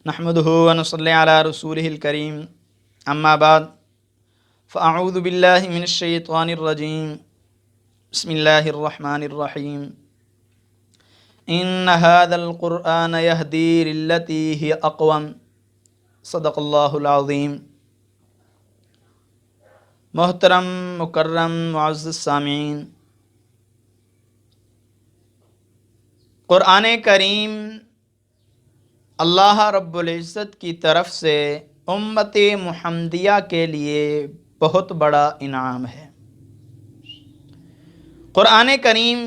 نحمده ونصلي على رسوله الكريم اما بعد فاعوذ بالله من الشيطان الرجيم بسم الله الرحمن الرحيم ان هذا القرآن يهدي للتي هي اقوم صدق الله العظيم۔ محترم مکرم معزز سامعین، قرآن کریم اللہ رب العزت کی طرف سے امت محمدیہ کے لیے بہت بڑا انعام ہے۔ قرآن کریم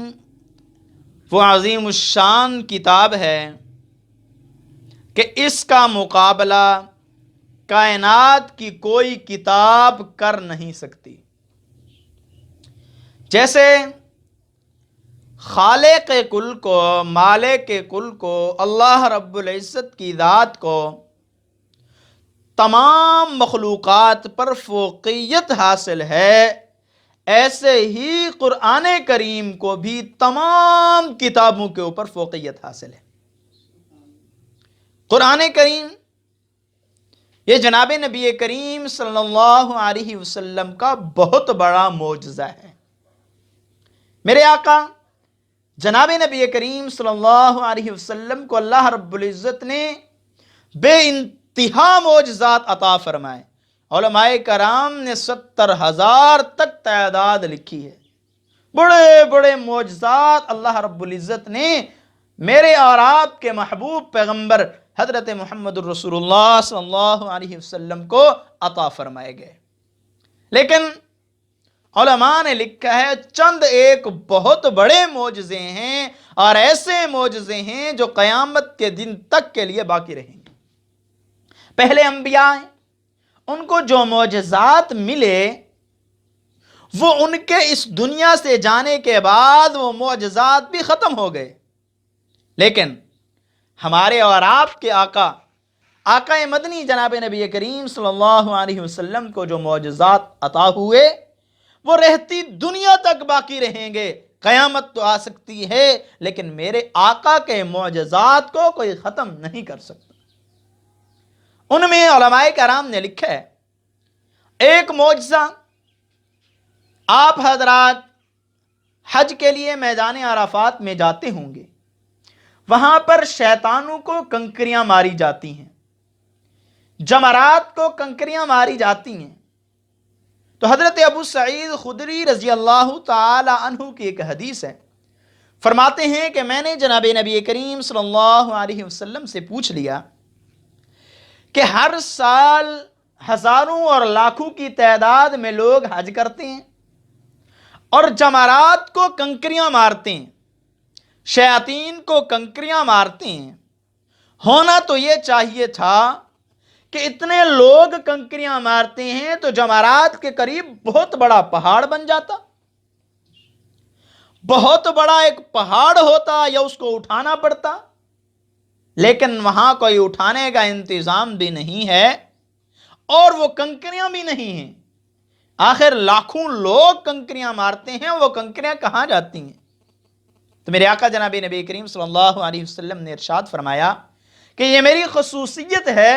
وہ عظیم الشان کتاب ہے کہ اس کا مقابلہ کائنات کی کوئی کتاب کر نہیں سکتی۔ جیسے خالق کل کو، مالک کل کو، اللہ رب العزت کی ذات کو تمام مخلوقات پر فوقیت حاصل ہے، ایسے ہی قرآن کریم کو بھی تمام کتابوں کے اوپر فوقیت حاصل ہے۔ قرآن کریم یہ جناب نبی کریم صلی اللہ علیہ وسلم کا بہت بڑا معجزہ ہے۔ میرے آقا جناب نبی کریم صلی اللہ علیہ وسلم کو اللہ رب العزت نے بے انتہا معجزات عطا فرمائے۔ علماء کرام نے 70,000 تک تعداد لکھی ہے۔ بڑے بڑے معجزات اللہ رب العزت نے میرے اور آپ کے محبوب پیغمبر حضرت محمد الرسول اللہ صلی اللہ علیہ وسلم کو عطا فرمائے گئے، لیکن علماء نے لکھا ہے چند ایک بہت بڑے معجزے ہیں اور ایسے معجزے ہیں جو قیامت کے دن تک کے لیے باقی رہیں گے۔ پہلے انبیاء ہیں، ان کو جو معجزات ملے وہ ان کے اس دنیا سے جانے کے بعد وہ معجزات بھی ختم ہو گئے، لیکن ہمارے اور آپ کے آقا مدنی جناب نبی کریم صلی اللہ علیہ وسلم کو جو معجزات عطا ہوئے وہ رہتی دنیا تک باقی رہیں گے۔ قیامت تو آ سکتی ہے لیکن میرے آقا کے معجزات کو کوئی ختم نہیں کر سکتا۔ ان میں علماء کرام نے لکھا ہے ایک معجزہ، آپ حضرات حج کے لیے میدان عرفات میں جاتے ہوں گے، وہاں پر شیطانوں کو کنکریاں ماری جاتی ہیں، جمرات کو کنکریاں ماری جاتی ہیں۔ تو حضرت ابو سعید خدری رضی اللہ تعالی عنہ کی ایک حدیث ہے، فرماتے ہیں کہ میں نے جناب نبی کریم صلی اللہ علیہ وسلم سے پوچھ لیا کہ ہر سال ہزاروں اور لاکھوں کی تعداد میں لوگ حج کرتے ہیں اور جمرات کو کنکریاں مارتے ہیں، شیاطین کو کنکریاں مارتے ہیں، ہونا تو یہ چاہیے تھا کہ اتنے لوگ کنکریاں مارتے ہیں تو جمرات کے قریب بہت بڑا پہاڑ بن جاتا، بہت بڑا ایک پہاڑ ہوتا یا اس کو اٹھانا پڑتا، لیکن وہاں کوئی اٹھانے کا انتظام بھی نہیں ہے اور وہ کنکریاں بھی نہیں ہیں۔ آخر لاکھوں لوگ کنکریاں مارتے ہیں، وہ کنکریاں کہاں جاتی ہیں؟ تو میرے آقا جناب نبی کریم صلی اللہ علیہ وسلم نے ارشاد فرمایا کہ یہ میری خصوصیت ہے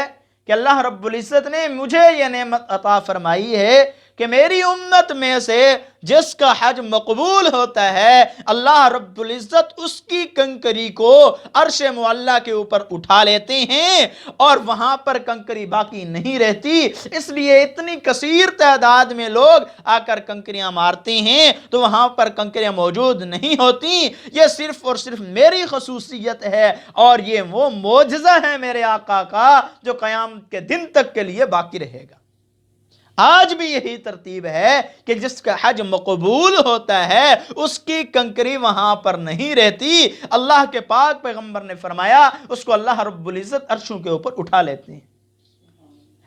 کہ اللہ رب العزت نے مجھے یہ نعمت عطا فرمائی ہے کہ میری امت میں سے جس کا حج مقبول ہوتا ہے اللہ رب العزت اس کی کنکری کو عرش معلیٰ کے اوپر اٹھا لیتے ہیں اور وہاں پر کنکری باقی نہیں رہتی۔ اس لیے اتنی کثیر تعداد میں لوگ آ کر کنکریاں مارتے ہیں تو وہاں پر کنکریاں موجود نہیں ہوتی۔ یہ صرف اور صرف میری خصوصیت ہے اور یہ وہ معجزہ ہے میرے آقا کا جو قیامت کے دن تک کے لیے باقی رہے گا۔ آج بھی یہی ترتیب ہے کہ جس کا حج مقبول ہوتا ہے اس کی کنکری وہاں پر نہیں رہتی۔ اللہ کے پاک پیغمبر نے فرمایا اس کو اللہ رب العزت عرشوں کے اوپر اٹھا لیتے ہیں۔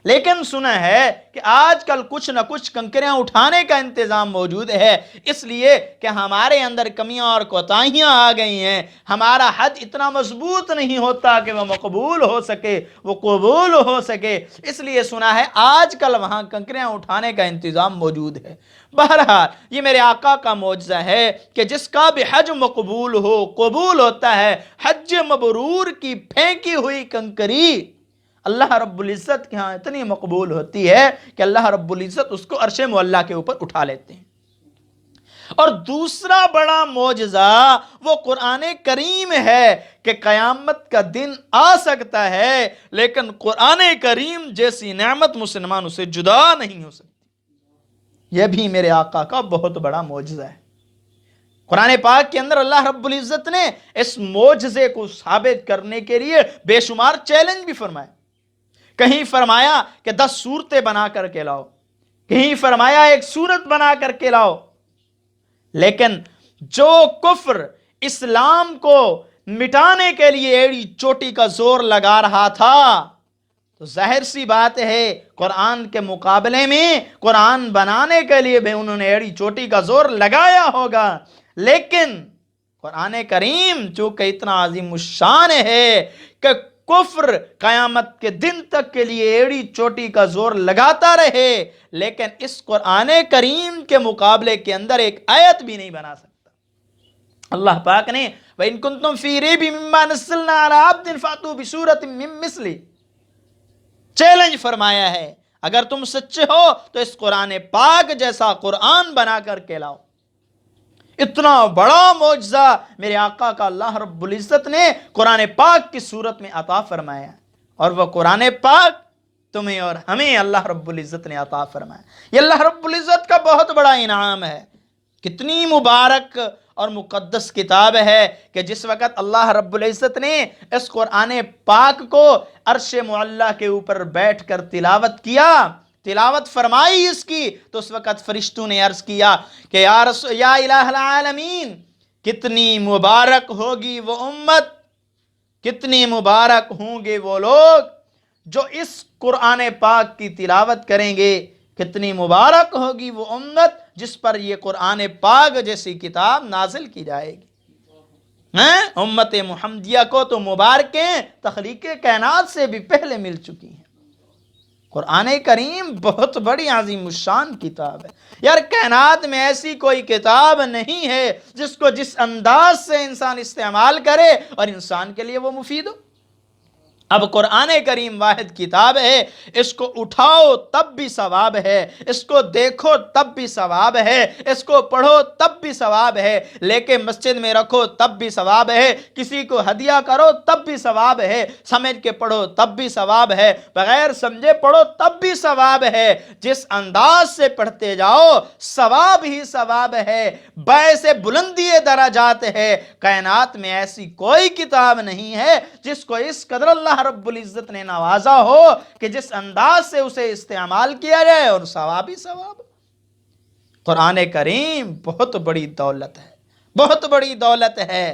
لیکن سنا ہے کہ آج کل کچھ نہ کچھ کنکریاں اٹھانے کا انتظام موجود ہے، اس لیے کہ ہمارے اندر کمیاں اور کوتاہیاں آ گئی ہیں۔ ہمارا حج اتنا مضبوط نہیں ہوتا کہ وہ مقبول ہو سکے، وہ قبول ہو سکے، اس لیے سنا ہے آج کل وہاں کنکریاں اٹھانے کا انتظام موجود ہے۔ بہرحال یہ میرے آقا کا معجزہ ہے کہ جس کا بھی حج مقبول ہو، قبول ہوتا ہے۔ حج مبرور کی پھینکی ہوئی کنکری اللہ رب العزت کے ہاں اتنی مقبول ہوتی ہے کہ اللہ رب العزت اس کو عرش معلیٰ کے اوپر اٹھا لیتے ہیں۔ اور دوسرا بڑا معجزہ وہ قرآن کریم ہے کہ قیامت کا دن آ سکتا ہے لیکن قرآن کریم جیسی نعمت مسلمان اسے جدا نہیں ہو سکتی۔ یہ بھی میرے آقا کا بہت بڑا معجزہ ہے۔ قرآن پاک کے اندر اللہ رب العزت نے اس معجزے کو ثابت کرنے کے لیے بے شمار چیلنج بھی فرمائے۔ کہیں فرمایا کہ 10 صورتیں بنا کر کے لاؤ، کہیں فرمایا 1 صورت بنا کر کے لاؤ، لیکن جو کفر اسلام کو مٹانے کے لیے ایڑی چوٹی کا زور لگا رہا تھا تو ظاہر سی بات ہے قرآن کے مقابلے میں قرآن بنانے کے لیے بھی انہوں نے ایڑی چوٹی کا زور لگایا ہوگا، لیکن قرآن کریم چونکہ اتنا عظیم الشان ہے کہ کفر قیامت کے دن تک کے لیے ایڑی چوٹی کا زور لگاتا رہے، لیکن اس قرآن کریم کے مقابلے کے اندر ایک آیت بھی نہیں بنا سکتا۔ اللہ پاک نے وَإِن كُنتُمْ فِي رَيْبٍ مِّمَّا نَزَّلْنَا عَلَىٰ عَبْدٍ فَأْتُوا بِسُورَةٍ مِّن مِّثْلِهِ، چیلنج فرمایا ہے اگر تم سچے ہو تو اس قرآن پاک جیسا قرآن بنا کر کے لاؤ۔ اتنا بڑا معجزہ میرے آقا کا اللہ رب العزت نے قرآن پاک کی صورت میں عطا فرمایا، اور وہ قرآن پاک تمہیں اور ہمیں اللہ رب العزت نے عطا فرمایا۔ یہ اللہ رب العزت کا بہت بڑا انعام ہے۔ کتنی مبارک اور مقدس کتاب ہے کہ جس وقت اللہ رب العزت نے اس قرآن پاک کو عرش معلیٰ کے اوپر بیٹھ کر تلاوت فرمائی اس کی، تو اس وقت فرشتوں نے عرض کیا کہ یا الہ العالمین، کتنی مبارک ہوگی وہ امت، کتنی مبارک ہوں گے وہ لوگ جو اس قرآن پاک کی تلاوت کریں گے، کتنی مبارک ہوگی وہ امت جس پر یہ قرآن پاک جیسی کتاب نازل کی جائے گی۔ امت محمدیہ کو تو مبارکیں تخلیق کائنات سے بھی پہلے مل چکی ہیں۔ قرآن کریم بہت بڑی عظیم الشان کتاب ہے یار، کائنات میں ایسی کوئی کتاب نہیں ہے جس کو جس انداز سے انسان استعمال کرے اور انسان کے لیے وہ مفید ہو۔ اب قرآن کریم واحد کتاب ہے، اس کو اٹھاؤ تب بھی ثواب ہے، اس کو دیکھو تب بھی ثواب ہے، اس کو پڑھو تب بھی ثواب ہے، لے کے مسجد میں رکھو تب بھی ثواب ہے، کسی کو ہدیہ کرو تب بھی ثواب ہے، سمجھ کے پڑھو تب بھی ثواب ہے، بغیر سمجھے پڑھو تب بھی ثواب ہے۔ جس انداز سے پڑھتے جاؤ ثواب ہی ثواب ہے، باعث بلندی درجات ہے۔ کائنات میں ایسی کوئی کتاب نہیں ہے جس کو اس قدر اللہ رب العزت نے نوازا ہو کہ جس انداز سے اسے استعمال کیا جائے اور ثواب ہی ثواب۔ قرآن کریم بہت بڑی دولت ہے، بہت بڑی دولت ہے۔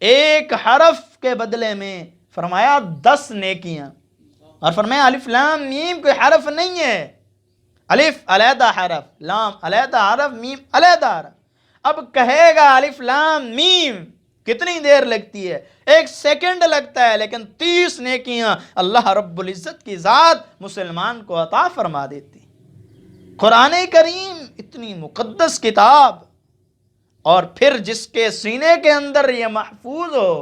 ایک حرف کے بدلے میں فرمایا 10 نیکیاں، اور فرمایا الف لام میم کوئی حرف نہیں ہے، الف علیحدہ حرف، لام علیحدہ حرف، میم علیحدہ حرف۔ اب کہے گا الف لام میم کتنی دیر لگتی ہے؟ 1 سیکنڈ لگتا ہے، لیکن 30 نیکیاں اللہ رب العزت کی ذات مسلمان کو عطا فرما دیتی۔ قرآن کریم اتنی مقدس کتاب، اور پھر جس کے سینے کے اندر یہ محفوظ ہو،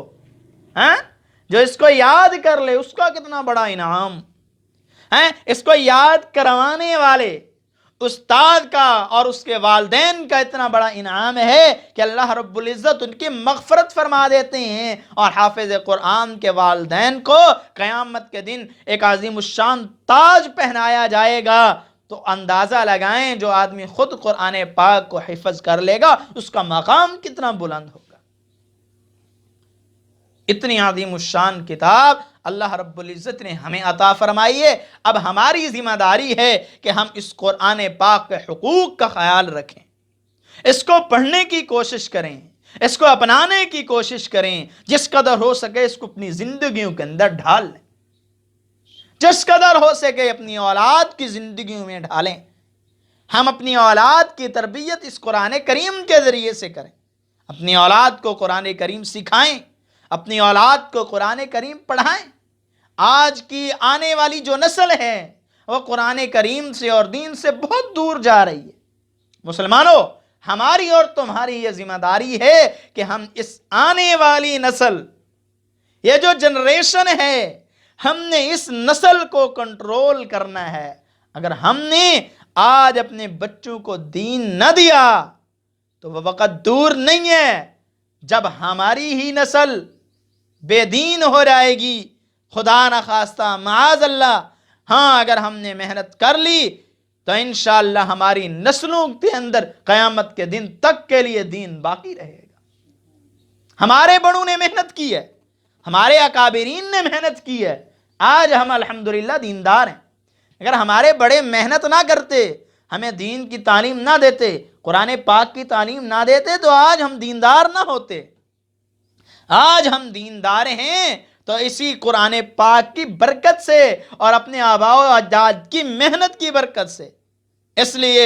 جو اس کو یاد کر لے اس کا کتنا بڑا انعام ہے۔ اس کو یاد کروانے والے استاد کا اور اس کے والدین کا اتنا بڑا انعام ہے کہ اللہ رب العزت ان کی مغفرت فرما دیتے ہیں، اور حافظ قرآن کے والدین کو قیامت کے دن ایک عظیم الشان تاج پہنایا جائے گا۔ تو اندازہ لگائیں جو آدمی خود قرآن پاک کو حفظ کر لے گا اس کا مقام کتنا بلند ہوگا۔ اتنی عظیم الشان کتاب اللہ رب العزت نے ہمیں عطا فرمائی ہے۔ اب ہماری ذمہ داری ہے کہ ہم اس قرآن پاک کے حقوق کا خیال رکھیں، اس کو پڑھنے کی کوشش کریں، اس کو اپنانے کی کوشش کریں، جس قدر ہو سکے اس کو اپنی زندگیوں کے اندر ڈھال لیں، جس قدر ہو سکے اپنی اولاد کی زندگیوں میں ڈھالیں۔ ہم اپنی اولاد کی تربیت اس قرآن کریم کے ذریعے سے کریں، اپنی اولاد کو قرآن کریم سکھائیں، اپنی اولاد کو قرآن کریم پڑھائیں۔ آج کی آنے والی جو نسل ہے وہ قرآن کریم سے اور دین سے بہت دور جا رہی ہے۔ مسلمانوں، ہماری اور تمہاری یہ ذمہ داری ہے کہ ہم اس آنے والی نسل، یہ جو جنریشن ہے، ہم نے اس نسل کو کنٹرول کرنا ہے۔ اگر ہم نے آج اپنے بچوں کو دین نہ دیا تو وہ وقت دور نہیں ہے جب ہماری ہی نسل بے دین ہو جائے گی، خدا نخواستہ معاذ اللہ۔ ہاں اگر ہم نے محنت کر لی تو انشاءاللہ ہماری نسلوں کے اندر قیامت کے دن تک کے لیے دین باقی رہے گا۔ ہمارے بڑوں نے محنت کی ہے، ہمارے اکابرین نے محنت کی ہے، آج ہم الحمدللہ دیندار ہیں۔ اگر ہمارے بڑے محنت نہ کرتے، ہمیں دین کی تعلیم نہ دیتے، قرآن پاک کی تعلیم نہ دیتے تو آج ہم دیندار نہ ہوتے۔ آج ہم دیندار ہیں تو اسی قرآن پاک کی برکت سے اور اپنے آباء و اجداد کی محنت کی برکت سے۔ اس لیے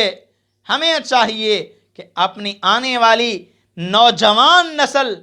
ہمیں چاہیے کہ اپنی آنے والی نوجوان نسل،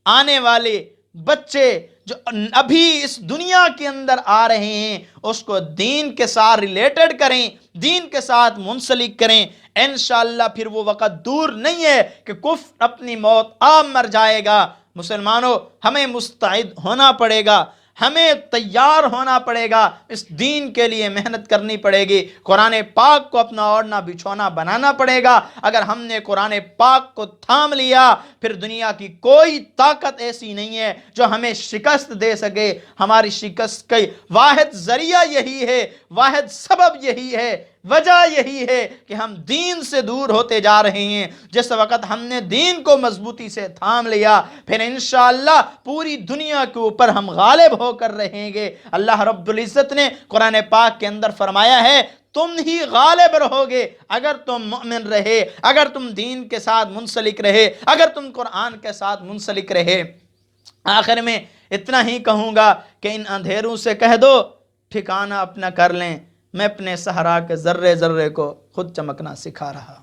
آنے والے بچے جو ابھی اس دنیا کے اندر آ رہے ہیں، اس کو دین کے ساتھ ریلیٹڈ کریں، دین کے ساتھ منسلک کریں۔ انشاءاللہ پھر وہ وقت دور نہیں ہے کہ کفر اپنی موت آپ مر جائے گا۔ مسلمانوں، ہمیں مستعد ہونا پڑے گا، ہمیں تیار ہونا پڑے گا، اس دین کے لیے محنت کرنی پڑے گی، قرآن پاک کو اپنا اوڑھنا بچھونا بنانا پڑے گا۔ اگر ہم نے قرآن پاک کو تھام لیا پھر دنیا کی کوئی طاقت ایسی نہیں ہے جو ہمیں شکست دے سکے۔ ہماری شکست کا واحد ذریعہ یہی ہے، واحد سبب یہی ہے، وجہ یہی ہے کہ ہم دین سے دور ہوتے جا رہے ہیں۔ جس وقت ہم نے دین کو مضبوطی سے تھام لیا پھر انشاءاللہ پوری دنیا کے اوپر ہم غالب ہو کر رہیں گے۔ اللہ رب العزت نے قرآن پاک کے اندر فرمایا ہے تم ہی غالب رہو گے اگر تم مؤمن رہے، اگر تم دین کے ساتھ منسلک رہے، اگر تم قرآن کے ساتھ منسلک رہے۔ آخر میں اتنا ہی کہوں گا کہ ان اندھیروں سے کہہ دو ٹھکانہ اپنا کر لیں، میں اپنے صحرا کے ذرے ذرے کو خود چمکنا سکھا رہا۔